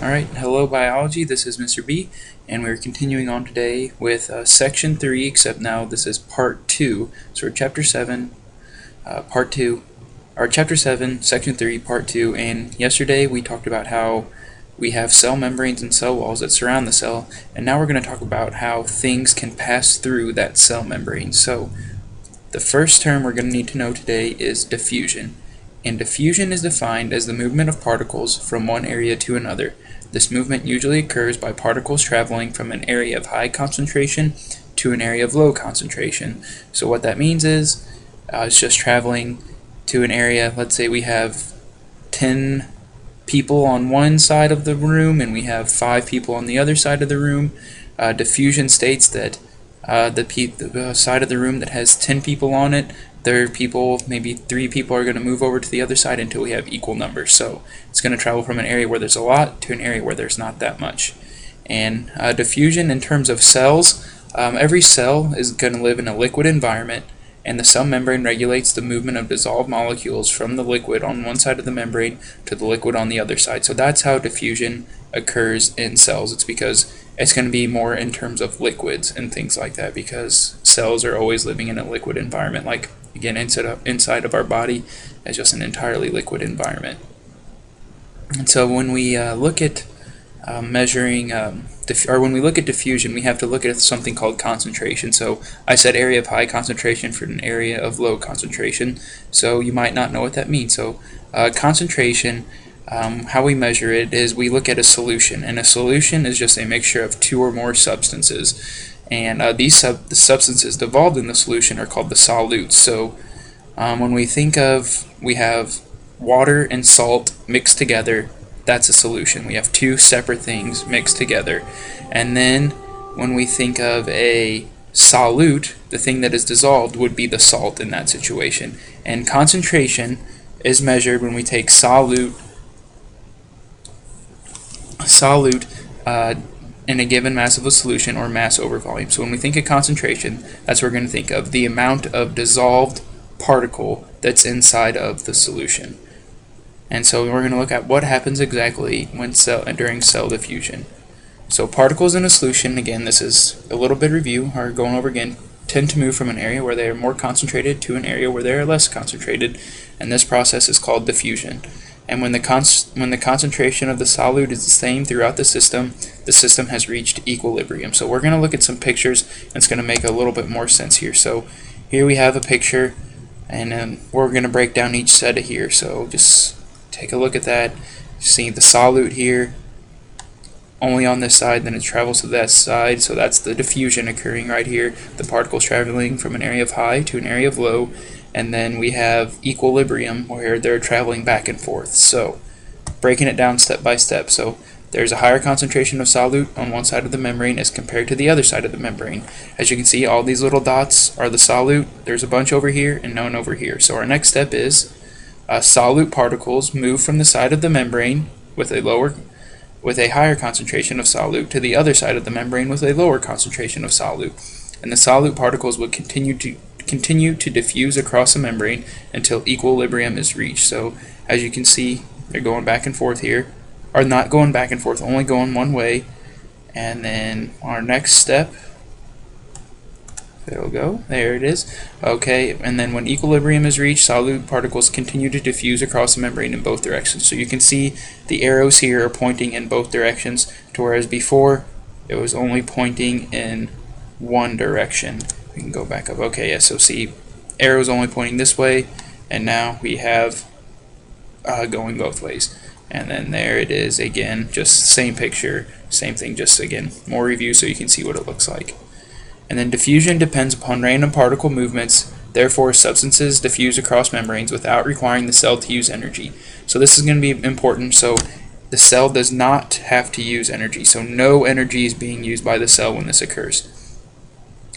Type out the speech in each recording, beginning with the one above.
Alright, hello biology, this is Mr. B, and we're continuing on today with section 3, except now this is part 2. So we're chapter 7, part 2, or chapter 7, section 3, part 2, and yesterday we talked about how we have cell membranes and cell walls that surround the cell, and now we're going to talk about how things can pass through that cell membrane. So the first term we're going to need to know today is diffusion. And diffusion is defined as the movement of particles from one area to another. This movement usually occurs by particles traveling from an area of high concentration to an area of low concentration. So what that means is it's just traveling to an area. Let's say we have 10 people on one side of the room and we have 5 people on the other side of the room. Diffusion states that the side of the room that has 10 people on it, maybe 3 people are going to move over to the other side until we have equal numbers. So it's going to travel from an area where there's a lot to an area where there's not that much. And diffusion in terms of cells, every cell is going to live in a liquid environment, and the cell membrane regulates the movement of dissolved molecules from the liquid on one side of the membrane to the liquid on the other side. So that's how diffusion occurs in cells. It's because it's going to be more in terms of liquids and things like that, because cells are always living in a liquid environment, like again inside of our body as just an entirely liquid environment. And so when we look at when we look at diffusion, we have to look at something called concentration. So I said area of high concentration for an area of low concentration, so you might not know what that means. So concentration, how we measure it is we look at a solution, and a solution is just a mixture of 2 or more substances. And the substances dissolved in the solution are called the solutes. So when we think of, we have water and salt mixed together, that's a solution. We have 2 separate things mixed together. And then when we think of a solute, the thing that is dissolved would be the salt in that situation. And concentration is measured when we take solute in a given mass of a solution, or mass over volume. So when we think of concentration, that's what we're going to think of, the amount of dissolved particle that's inside of the solution. And so we're going to look at what happens exactly during cell diffusion. So particles in a solution, again, this is a little bit of review, or going over again, tend to move from an area where they are more concentrated to an area where they are less concentrated, and this process is called diffusion. And when the concentration of the solute is the same throughout the system has reached equilibrium. So we're going to look at some pictures, and it's going to make a little bit more sense here. So here we have a picture, and then we're going to break down each set of here. So just take a look at that. See the solute here, only on this side, then it travels to that side, so that's the diffusion occurring right here. The particles traveling from an area of high to an area of low. And then we have equilibrium, where they're traveling back and forth. So breaking it down step by step. So there's a higher concentration of solute on one side of the membrane as compared to the other side of the membrane. As you can see, all these little dots are the solute. There's a bunch over here and none over here. So our next step is solute particles move from the side of the membrane with a higher concentration of solute to the other side of the membrane with a lower concentration of solute. And the solute particles will continue to diffuse across the membrane until equilibrium is reached. So as you can see, they're going back and forth here, or not going back and forth, only going one way. And then our next step, there we go, there it is. Okay, and then when equilibrium is reached, solute particles continue to diffuse across the membrane in both directions. So you can see the arrows here are pointing in both directions, to whereas before it was only pointing in one direction. We can go back up. Okay, yeah, so see, arrows only pointing this way, and now we have going both ways. And then there it is again, just same picture, same thing, just again, more review so you can see what it looks like. And then diffusion depends upon random particle movements, therefore substances diffuse across membranes without requiring the cell to use energy. So this is going to be important. So the cell does not have to use energy, so no energy is being used by the cell when this occurs.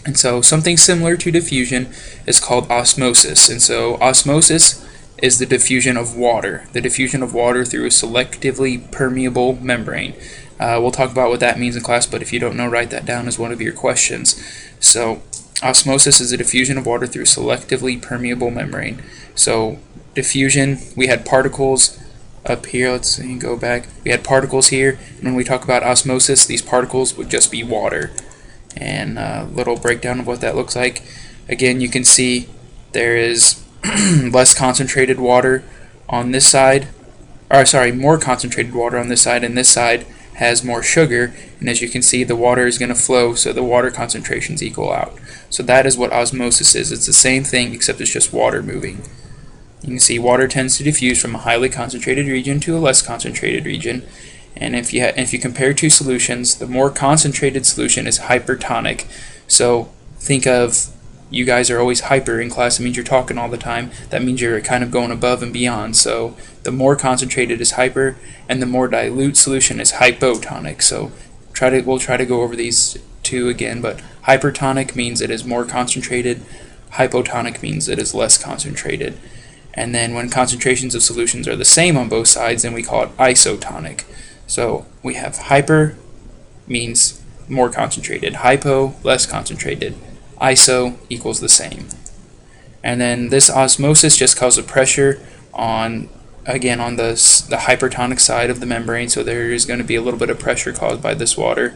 And so something similar to diffusion is called osmosis. And so osmosis is the diffusion of water through a selectively permeable membrane. We'll talk about what that means in class, but if you don't know, write that down as one of your questions. So osmosis is the diffusion of water through a selectively permeable membrane. So diffusion, we had particles up here, let's see, go back, we had particles here, and when we talk about osmosis, these particles would just be water. And a little breakdown of what that looks like. Again, you can see there is less concentrated water on this side, or sorry, more concentrated water on this side, and this side has more sugar, and as you can see, the water is going to flow, so the water concentrations equal out. So that is what osmosis is. It's the same thing, except it's just water moving. You can see water tends to diffuse from a highly concentrated region to a less concentrated region. And if you compare two solutions, the more concentrated solution is hypertonic. So think of, you guys are always hyper in class. It means you're talking all the time. That means you're kind of going above and beyond. So the more concentrated is hyper, and the more dilute solution is hypotonic. So we'll try to go over these two again. But hypertonic means it is more concentrated. Hypotonic means it is less concentrated. And then when concentrations of solutions are the same on both sides, then we call it isotonic. So we have hyper means more concentrated, hypo less concentrated, iso equals the same. And then this osmosis just causes pressure on, again, on the hypertonic side of the membrane, so there is going to be a little bit of pressure caused by this water.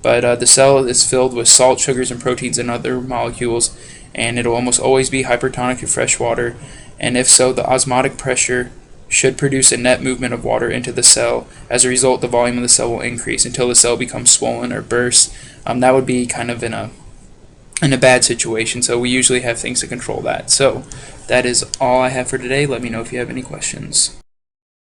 But the cell is filled with salt, sugars, and proteins and other molecules, and it'll almost always be hypertonic to fresh water. And if so, the osmotic pressure should produce a net movement of water into the cell. As a result, the volume of the cell will increase until the cell becomes swollen or bursts. That would be kind of in a bad situation, so we usually have things to control that. So that is all I have for today. Let me know if you have any questions.